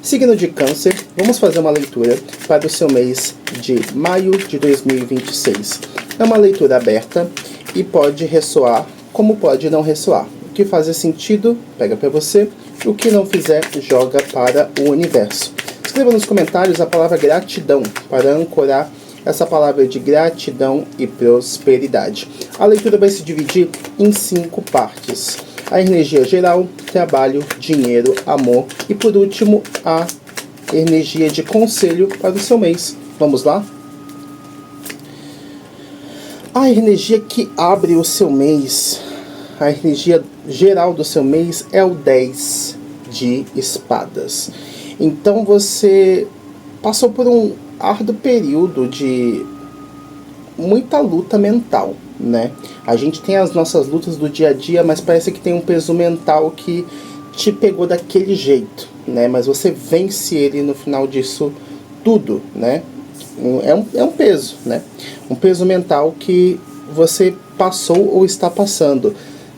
Signo de Câncer, vamos fazer uma leitura para o seu mês de maio de 2026. É uma leitura aberta e pode ressoar como pode não ressoar. O que fazer sentido, pega para você. O que não fizer, joga para o universo. Escreva nos comentários a palavra gratidão para ancorar essa palavra de gratidão e prosperidade. A leitura vai se dividir em 5 partes. A energia geral, trabalho, dinheiro, amor e, por último, a energia de conselho para o seu mês. Vamos lá? A energia que abre o seu mês, a energia geral do seu mês é o 10 de espadas. Então você passou por um árduo período de muita luta mental, né? A gente tem as nossas lutas do dia a dia, mas parece que tem um peso mental que te pegou daquele jeito, né? Mas você vence ele no final disso tudo, né? É um peso, né? Um peso mental que você passou ou está passando.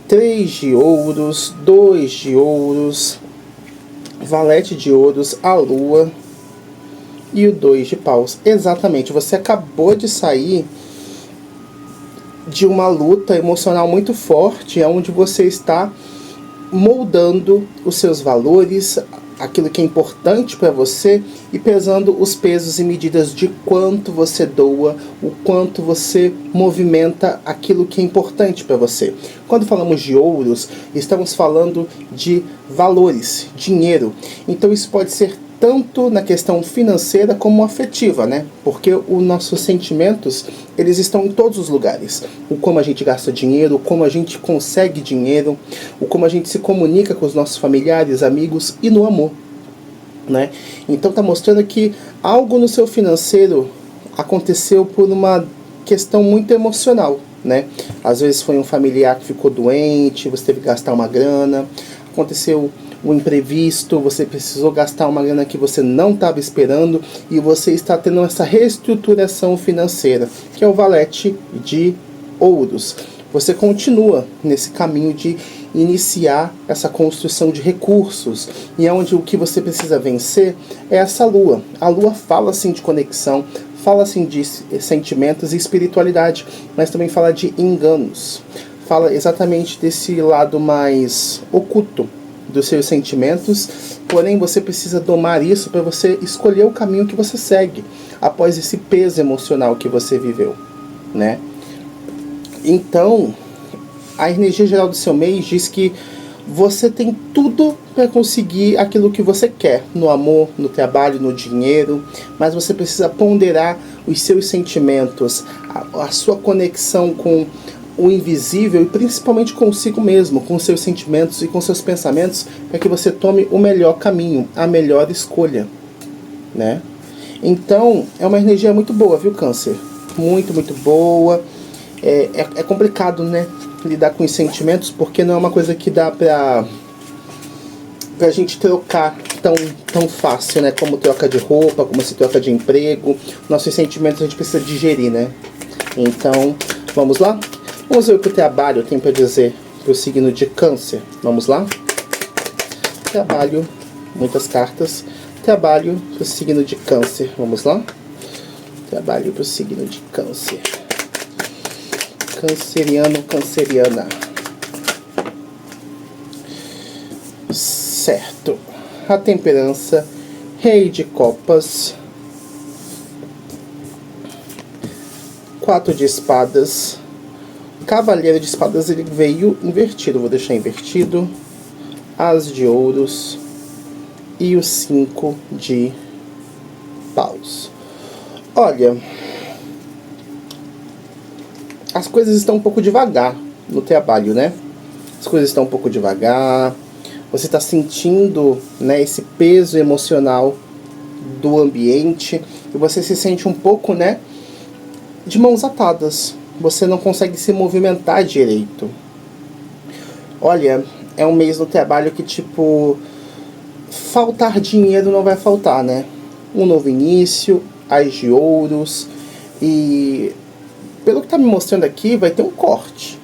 3 de ouros, 2 de ouros, valete de ouros, a lua e o 2 de paus. Exatamente, você acabou de sair de uma luta emocional muito forte, onde você está moldando os seus valores, aquilo que é importante para você, e pesando os pesos e medidas de quanto você doa, o quanto você movimenta aquilo que é importante para você. Quando falamos de ouros, estamos falando de valores, dinheiro. Então isso pode ser tanto na questão financeira como afetiva, né? Porque os nossos sentimentos, eles estão em todos os lugares. O como a gente gasta dinheiro, o como a gente consegue dinheiro, o como a gente se comunica com os nossos familiares, amigos e no amor, né? Então tá mostrando que algo no seu financeiro aconteceu por uma questão muito emocional, né? Às vezes foi um familiar que ficou doente, você teve que gastar uma grana, aconteceu um imprevisto, você precisou gastar uma grana que você não estava esperando e você está tendo essa reestruturação financeira, que é o valete de ouros. Você continua nesse caminho de iniciar essa construção de recursos, e é onde o que você precisa vencer é essa lua. A lua fala assim de conexão, fala assim de sentimentos e espiritualidade, mas também fala de enganos. Fala exatamente desse lado mais oculto dos seus sentimentos, porém você precisa domar isso para você escolher o caminho que você segue após esse peso emocional que você viveu, né? Então, a energia geral do seu mês diz que você tem tudo para conseguir aquilo que você quer, no amor, no trabalho, no dinheiro, mas você precisa ponderar os seus sentimentos, a sua conexão com o invisível e principalmente consigo mesmo, com seus sentimentos e com seus pensamentos, para que você tome o melhor caminho, a melhor escolha, né? Então, é uma energia muito boa, viu, Câncer? Muito, muito boa. É complicado, né, lidar com os sentimentos, porque não é uma coisa que dá pra gente trocar tão fácil, né? Como troca de roupa, como se troca de emprego. Nossos sentimentos a gente precisa digerir, né? Então, vamos lá? Vamos ver o que o trabalho tem para dizer para o signo de Câncer. Vamos lá? Trabalho, muitas cartas. Trabalho para o signo de Câncer. Vamos lá? Trabalho para o signo de Câncer. Canceriano, canceriana. Certo. A temperança, rei de copas, 4 de espadas, cavaleiro de espadas, ele veio invertido, vou deixar invertido, as de ouros e o 5 de paus. Olha, as coisas estão um pouco devagar no trabalho, né? As coisas estão um pouco devagar. Você está sentindo, né, esse peso emocional do ambiente e você se sente um pouco, né, de mãos atadas. Você não consegue se movimentar direito. Olha, é um mês no trabalho que, tipo, faltar dinheiro não vai faltar, né? Um novo início, as de ouros e, pelo que está me mostrando aqui, vai ter um corte.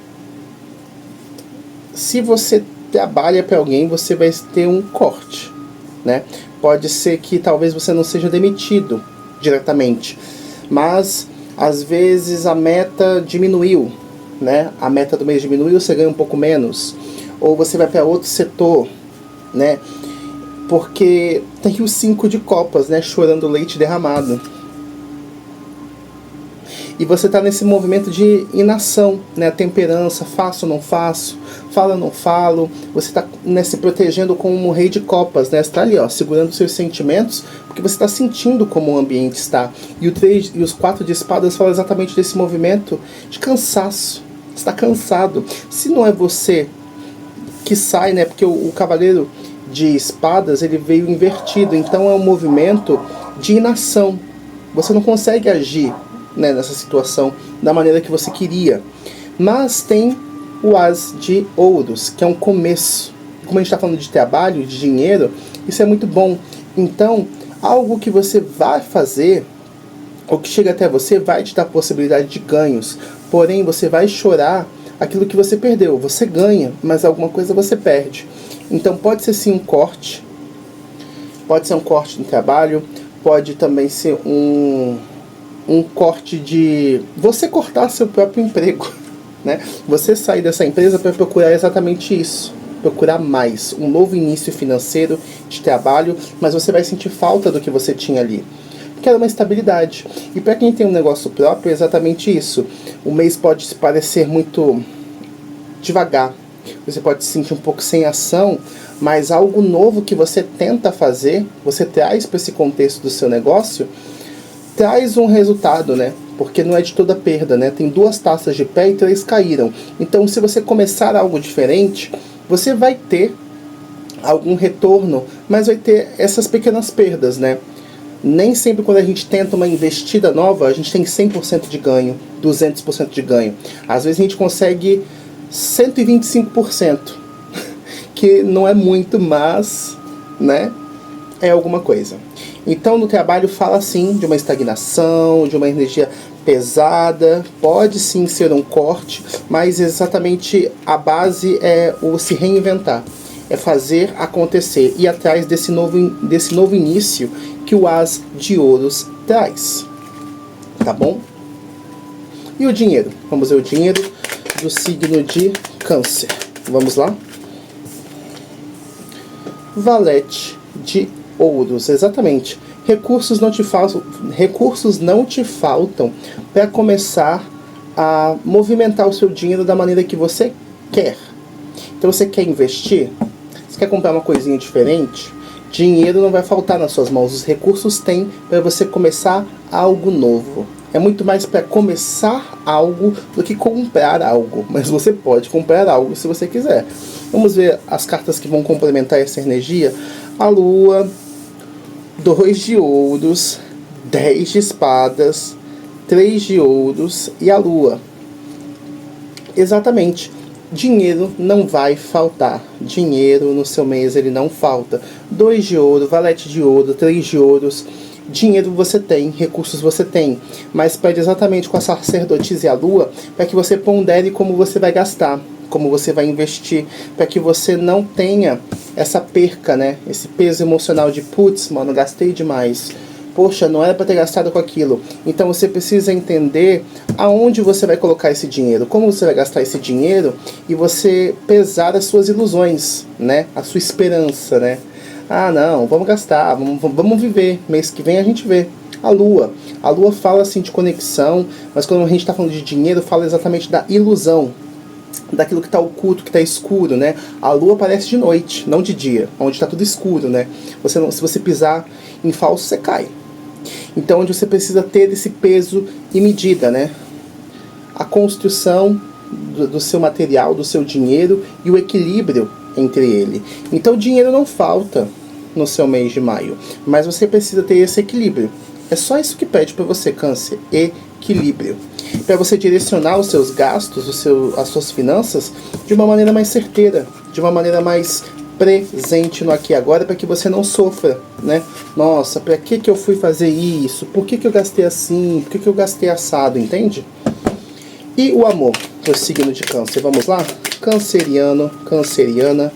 Se você trabalha para alguém, você vai ter um corte, né? Pode ser que talvez você não seja demitido diretamente, mas às vezes a meta diminuiu, né? A meta do mês diminuiu, você ganha um pouco menos, ou você vai para outro setor, né? Porque tem o 5 de copas, né? Chorando leite derramado. E você está nesse movimento de inação, né? Temperança, faço ou não faço, falo ou não falo. Você está, né, se protegendo como um rei de copas, né? Você está ali, ó, segurando seus sentimentos, porque você está sentindo como o ambiente está. E o 3 e os 4 de espadas falam exatamente desse movimento de cansaço. Você está cansado. Se não é você que sai, né? Porque o cavaleiro de espadas, ele veio invertido. Então é um movimento de inação. Você não consegue agir, né, nessa situação da maneira que você queria. Mas tem o As de Ouros, que é um começo. Como a gente está falando de trabalho, de dinheiro, isso é muito bom. Então, algo que você vai fazer, ou que chega até você, vai te dar possibilidade de ganhos. Porém, você vai chorar aquilo que você perdeu. Você ganha, mas alguma coisa você perde. Então, pode ser sim um corte. Pode ser um corte no trabalho. Pode também ser um corte de você cortar seu próprio emprego, né? Você sair dessa empresa para procurar exatamente isso, procurar mais, um novo início financeiro de trabalho, mas você vai sentir falta do que você tinha ali, porque era uma estabilidade. E para quem tem um negócio próprio é exatamente isso. O mês pode parecer muito devagar, você pode se sentir um pouco sem ação, mas algo novo que você tenta fazer, você traz para esse contexto do seu negócio, traz um resultado, né? Porque não é de toda perda, né? Tem 2 taças de pé e 3 caíram. Então, se você começar algo diferente, você vai ter algum retorno, mas vai ter essas pequenas perdas, né? Nem sempre quando a gente tenta uma investida nova, a gente tem 100% de ganho, 200% de ganho. Às vezes a gente consegue 125%, que não é muito, mas, né? É alguma coisa. Então, no trabalho fala sim de uma estagnação, de uma energia pesada, pode sim ser um corte, mas exatamente a base é o se reinventar, é fazer acontecer, ir atrás desse novo início que o As de Ouros traz, tá bom? E o dinheiro? Vamos ver o dinheiro do signo de Câncer. Vamos lá? Valete de Ouros, exatamente. Recursos não te faltam para começar a movimentar o seu dinheiro da maneira que você quer. Então você quer investir? Você quer comprar uma coisinha diferente? Dinheiro não vai faltar nas suas mãos. Os recursos tem para você começar algo novo. É muito mais para começar algo do que comprar algo. Mas você pode comprar algo se você quiser. Vamos ver as cartas que vão complementar essa energia. A Lua, 2 de ouros, 10 de espadas, 3 de ouros e a Lua. Exatamente. Dinheiro não vai faltar. Dinheiro no seu mês ele não falta. 2 de ouro, valete de ouro, 3 de ouros. Dinheiro você tem, recursos você tem. Mas pede exatamente com a sacerdotisa e a Lua para que você pondere como você vai gastar, como você vai investir, para que você não tenha essa perca, né? Esse peso emocional de putz, mano, gastei demais. Poxa, não era para ter gastado com aquilo. Então você precisa entender aonde você vai colocar esse dinheiro, como você vai gastar esse dinheiro e você pesar as suas ilusões, né? A sua esperança, né? Ah, não, vamos gastar, vamos viver. Mês que vem a gente vê. A Lua fala assim de conexão, mas quando a gente está falando de dinheiro, fala exatamente da ilusão, daquilo que está oculto, que está escuro, né? A Lua aparece de noite, não de dia, onde está tudo escuro, né? Se você pisar em falso, você cai. Então, onde você precisa ter esse peso e medida, né? A construção do seu material, do seu dinheiro e o equilíbrio entre ele. Então, o dinheiro não falta no seu mês de maio, mas você precisa ter esse equilíbrio. É só isso que pede para você, Câncer, equilíbrio. Para você direcionar os seus gastos, as suas finanças de uma maneira mais certeira, de uma maneira mais presente no aqui e agora, para que você não sofra, né? Nossa, para que eu fui fazer isso? Por que eu gastei assim? Por que eu gastei assado? Entende? E o amor pro signo de Câncer. Vamos lá? Canceriano, canceriana.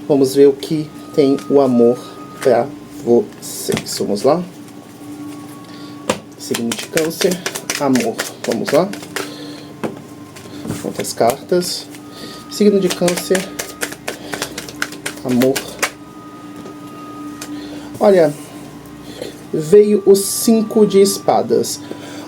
Vamos ver o que tem o amor para vocês. Vamos lá. Signo de Câncer, amor. Vamos lá. Quantas cartas? Signo de Câncer, amor. Olha, veio o 5 de espadas.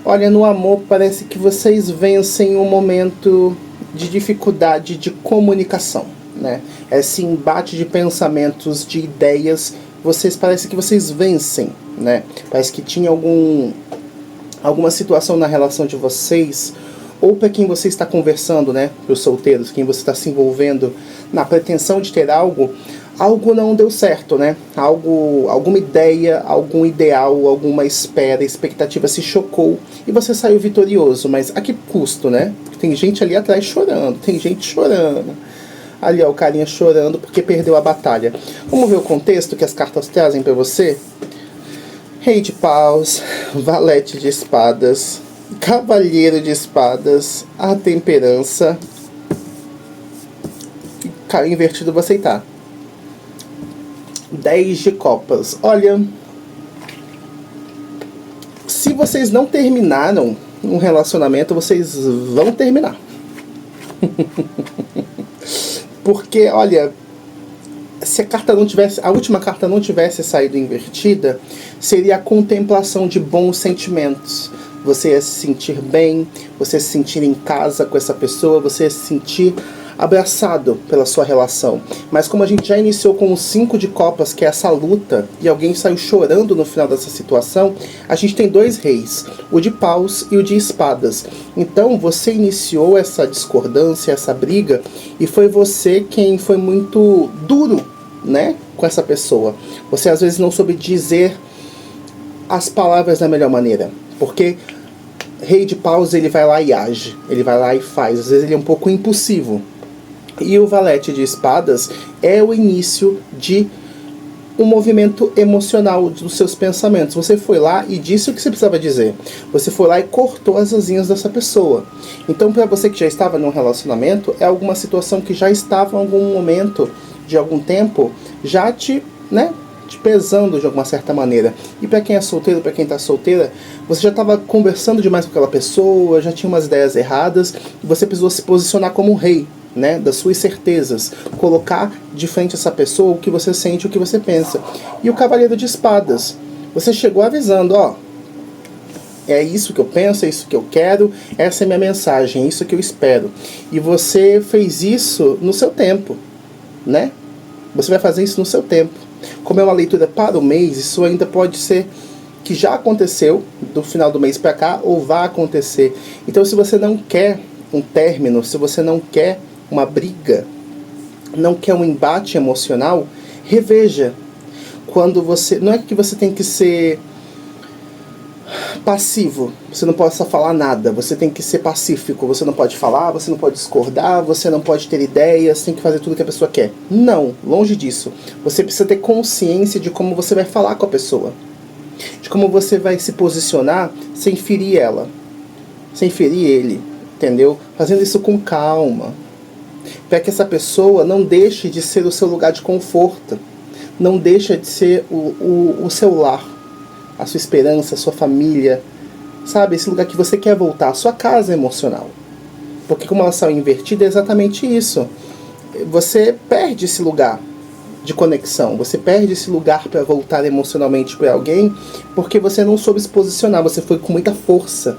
Olha, no amor parece que vocês vencem um momento de dificuldade de comunicação, né? Esse embate de pensamentos, de ideias, parece que vocês vencem, né? Parece que tinha alguma situação na relação de vocês, ou para quem você está conversando, né? Para os solteiros, quem você está se envolvendo na pretensão de ter algo não deu certo, né? Alguma ideia, algum ideal, alguma expectativa se chocou e você saiu vitorioso, mas a que custo, né? Tem gente ali atrás chorando, tem gente chorando. Ali, ó, o carinha chorando porque perdeu a batalha. Vamos ver o contexto que as cartas trazem para você? Rei de paus, valete de espadas, cavalheiro de espadas, a temperança. Cara invertido, vou aceitar. 10 de copas. Olha, se vocês não terminaram um relacionamento, vocês vão terminar. Porque, olha, se a última carta não tivesse saído invertida, seria a contemplação de bons sentimentos. Você ia se sentir bem, você ia se sentir em casa com essa pessoa, você ia se sentir abraçado pela sua relação. Mas como a gente já iniciou com o 5 de copas, que é essa luta, e alguém saiu chorando no final dessa situação, a gente tem 2 reis, o de paus e o de espadas. Então você iniciou essa discordância, essa briga, e foi você quem foi muito duro, né, com essa pessoa. Você às vezes não soube dizer as palavras da melhor maneira, porque rei de paus, ele vai lá e age, ele vai lá e faz, às vezes ele é um pouco impulsivo. E o valete de espadas é o início de um movimento emocional dos seus pensamentos. Você foi lá e disse o que você precisava dizer. Você foi lá e cortou as asinhas dessa pessoa. Então, para você que já estava num relacionamento, é alguma situação que já estava em algum momento, de algum tempo, já te pesando de alguma certa maneira. E para quem é solteiro, para quem está solteira, você já estava conversando demais com aquela pessoa, já tinha umas ideias erradas, e você precisou se posicionar como um rei, né, das suas certezas, colocar de frente essa pessoa o que você sente, o que você pensa. E o cavaleiro de espadas, você chegou avisando, ó, é isso que eu penso, é isso que eu quero, essa é minha mensagem, é isso que eu espero. E você fez isso no seu tempo, né? Você vai fazer isso no seu tempo. Como é uma leitura para o mês, isso ainda pode ser que já aconteceu do final do mês para cá, ou vai acontecer. Então, se você não quer um término, se você não quer uma briga, não quer um embate emocional, reveja. Quando você... Não é que você tem que ser passivo, você não pode só falar nada, você tem que ser pacífico, você não pode falar, você não pode discordar, você não pode ter ideias, tem que fazer tudo que a pessoa quer. Não, longe disso. Você precisa ter consciência de como você vai falar com a pessoa, de como você vai se posicionar sem ferir ela, sem ferir ele, entendeu? Fazendo isso com calma, para que essa pessoa não deixe de ser o seu lugar de conforto, não deixe de ser o seu lar, a sua esperança, a sua família, sabe? Esse lugar que você quer voltar, a sua casa emocional. Porque como ela saiu invertida, é exatamente isso. Você perde esse lugar de conexão, você perde esse lugar para voltar emocionalmente para alguém, porque você não soube se posicionar, você foi com muita força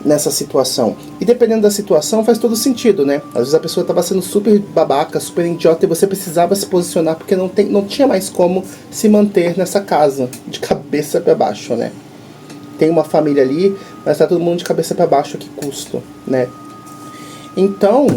nessa situação. E dependendo da situação, faz todo sentido, né? Às vezes a pessoa estava sendo super babaca, super idiota, e você precisava se posicionar porque não tinha mais como se manter nessa casa, de cabeça para baixo, né? Tem uma família ali, mas tá todo mundo de cabeça para baixo, a que custo, né? Então,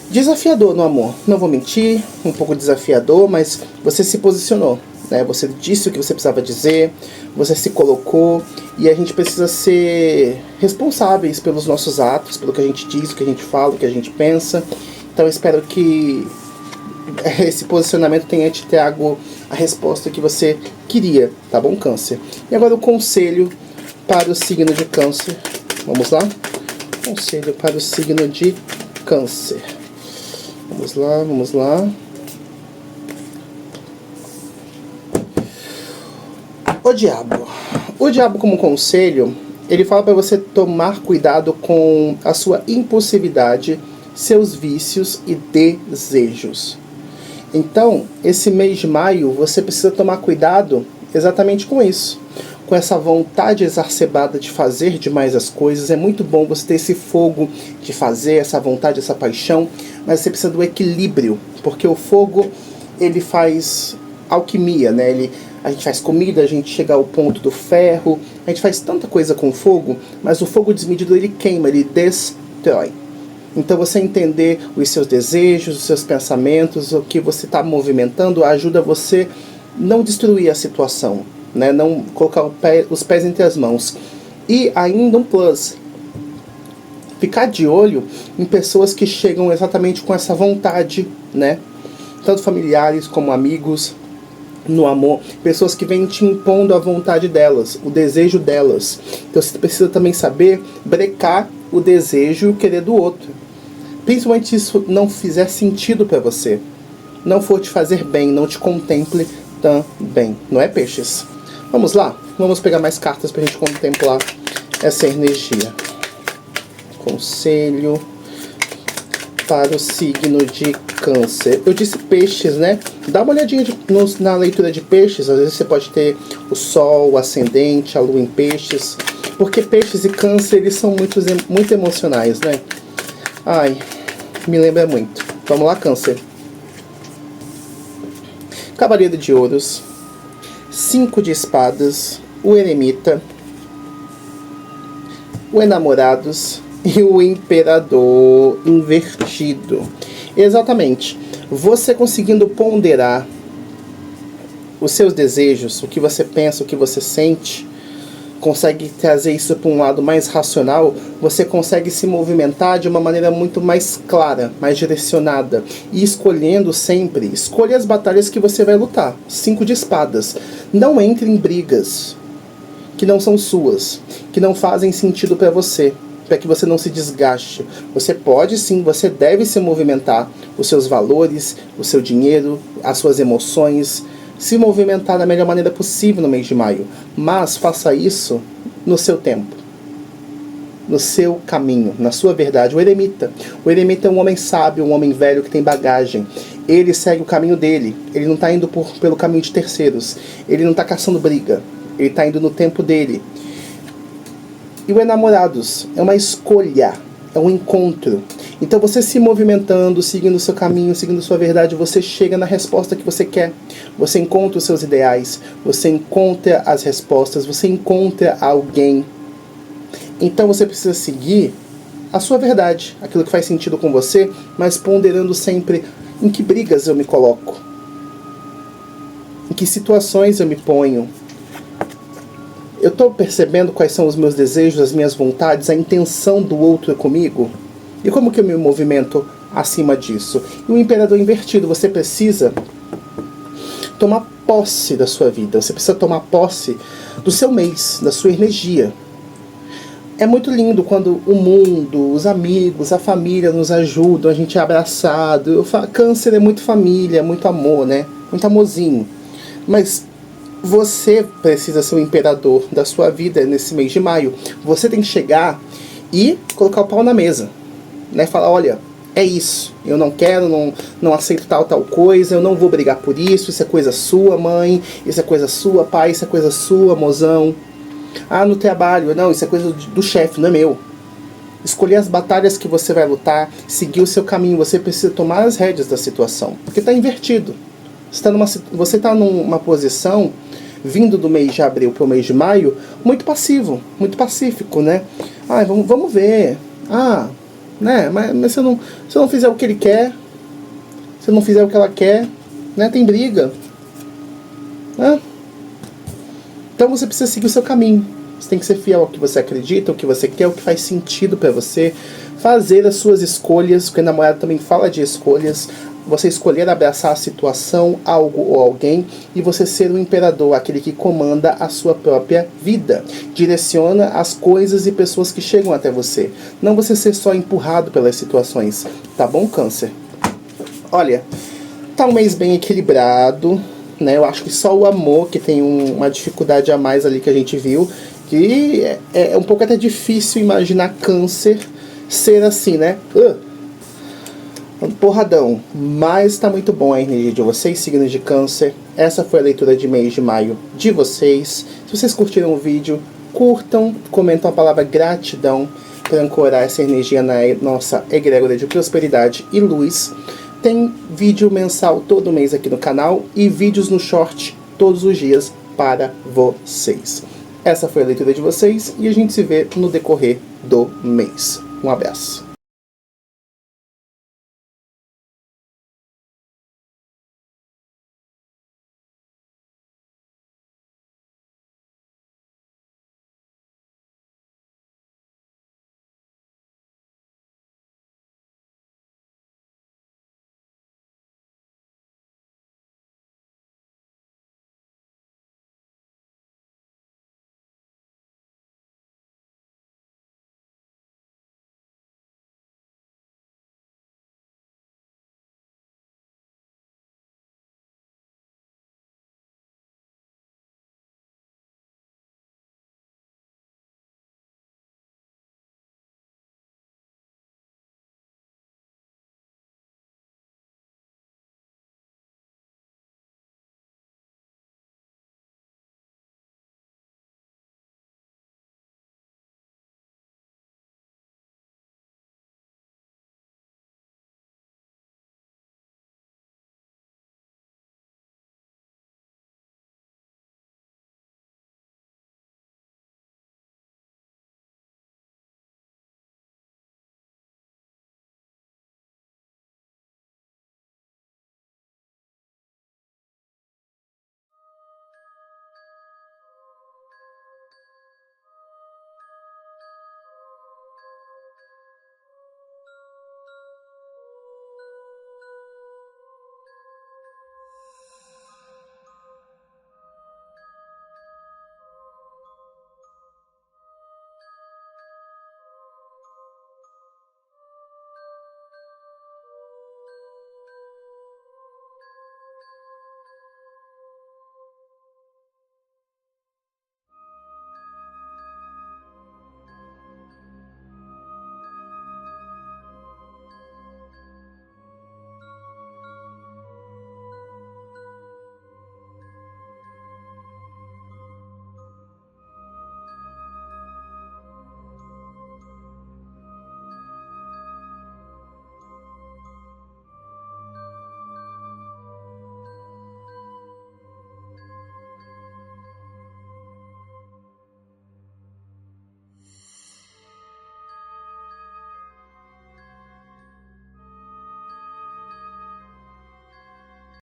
desafiador no amor, não vou mentir, um pouco desafiador, mas você se posicionou, né? Você disse o que você precisava dizer, você se colocou, e a gente precisa ser responsáveis pelos nossos atos, pelo que a gente diz, o que a gente fala, o que a gente pensa. Então eu espero que esse posicionamento tenha te trago a resposta que você queria, tá bom, Câncer? E agora o conselho para o signo de Câncer. Vamos lá? Conselho para o signo de Câncer. Vamos lá, vamos lá. O diabo. O diabo, como conselho, ele fala para você tomar cuidado com a sua impulsividade, seus vícios e desejos. Então, esse mês de maio, você precisa tomar cuidado exatamente com isso. Com essa vontade exacerbada de fazer demais as coisas. É muito bom você ter esse fogo de fazer, essa vontade, essa paixão, mas você precisa do equilíbrio, porque o fogo, ele faz alquimia, né? A gente faz comida, a gente chega ao ponto do ferro, a gente faz tanta coisa com fogo, mas o fogo desmedido, ele queima, ele destrói. Então você entender os seus desejos, os seus pensamentos, o que você está movimentando, ajuda você não destruir a situação, né? Não colocar os pés entre as mãos. E ainda um plus, ficar de olho em pessoas que chegam exatamente com essa vontade, né? Tanto familiares como amigos, no amor, pessoas que vêm te impondo a vontade delas, o desejo delas. Então você precisa também saber brecar o desejo e o querer do outro. Principalmente se isso não fizer sentido para você, não for te fazer bem, não te contemple também, não é, peixes? Vamos lá? Vamos pegar mais cartas para a gente contemplar essa energia. Conselho para o signo de Câncer. Eu disse peixes, né? Dá uma olhadinha na leitura de peixes. Às vezes você pode ter o sol, o ascendente, a lua em peixes. Porque peixes e Câncer, eles são muito emocionais, né? Ai, me lembra muito. Vamos lá, Câncer. Cavaleiro de Ouros, 5 de espadas, o eremita, o enamorados e o imperador invertido. Exatamente. Você conseguindo ponderar os seus desejos, o que você pensa, o que você sente, consegue trazer isso para um lado mais racional, você consegue se movimentar de uma maneira muito mais clara, mais direcionada. E escolhendo sempre, escolha as batalhas que você vai lutar. 5 de espadas. Não entre em brigas que não são suas, que não fazem sentido para você, para que você não se desgaste. Você pode sim, você deve se movimentar, os seus valores, o seu dinheiro, as suas emoções, se movimentar da melhor maneira possível no mês de maio. Mas faça isso no seu tempo, no seu caminho, na sua verdade. O eremita é um homem sábio, um homem velho que tem bagagem. Ele segue o caminho dele, ele não está indo pelo caminho de terceiros, ele não está caçando briga, ele está indo no tempo dele. E o enamorados é uma escolha, é um encontro. Então você se movimentando, seguindo o seu caminho, seguindo sua verdade, você chega na resposta que você quer. Você encontra os seus ideais, você encontra as respostas, você encontra alguém. Então você precisa seguir a sua verdade, aquilo que faz sentido com você, mas ponderando sempre em que brigas eu me coloco, em que situações eu me ponho. Eu estou percebendo quais são os meus desejos, as minhas vontades, a intenção do outro comigo? E como que eu me movimento acima disso? E o imperador invertido, você precisa tomar posse da sua vida. Você precisa tomar posse do seu mês, da sua energia. É muito lindo quando o mundo, os amigos, a família nos ajudam, a gente é abraçado. Câncer é muito família, muito amor, né? Muito amorzinho. Mas você precisa ser o imperador da sua vida nesse mês de maio. Você tem que chegar e colocar o pau na mesa, né? Falar, olha, é isso, eu não quero, não aceito tal coisa, eu não vou brigar por isso, isso é coisa sua, mãe, isso é coisa sua, pai, isso é coisa sua, mozão. Ah, no trabalho, não, isso é coisa do chefe, não é meu. Escolher as batalhas que você vai lutar, seguir o seu caminho, você precisa tomar as rédeas da situação, porque está invertido. Você está numa posição, vindo do mês de abril para o mês de maio, muito passivo, muito pacífico, né? Ah, vamos ver. Ah, né? Mas se eu não fizer o que ele quer, se eu não fizer o que ela quer, né? Tem briga, né? Então você precisa seguir o seu caminho. Você tem que ser fiel ao que você acredita, ao que você quer, ao que faz sentido para você. Fazer as suas escolhas, porque o namorado também fala de escolhas. Você escolher abraçar a situação, algo ou alguém, e você ser o imperador, aquele que comanda a sua própria vida. Direciona as coisas e pessoas que chegam até você. Não você ser só empurrado pelas situações. Tá bom, Câncer? Olha, tá um mês bem equilibrado. né? Eu acho que só o amor que tem uma dificuldade a mais ali que a gente viu, que é um pouco até difícil imaginar Câncer ser assim, né? Porradão, mas tá muito bom a energia de vocês, signos de Câncer. Essa foi a leitura de mês de maio de vocês. Se vocês curtiram o vídeo, curtam, comentam a palavra gratidão para ancorar essa energia na nossa egrégora de prosperidade e luz. Tem vídeo mensal todo mês aqui no canal e vídeos no short todos os dias para vocês. Essa foi a leitura de vocês e a gente se vê no decorrer do mês. Um abraço.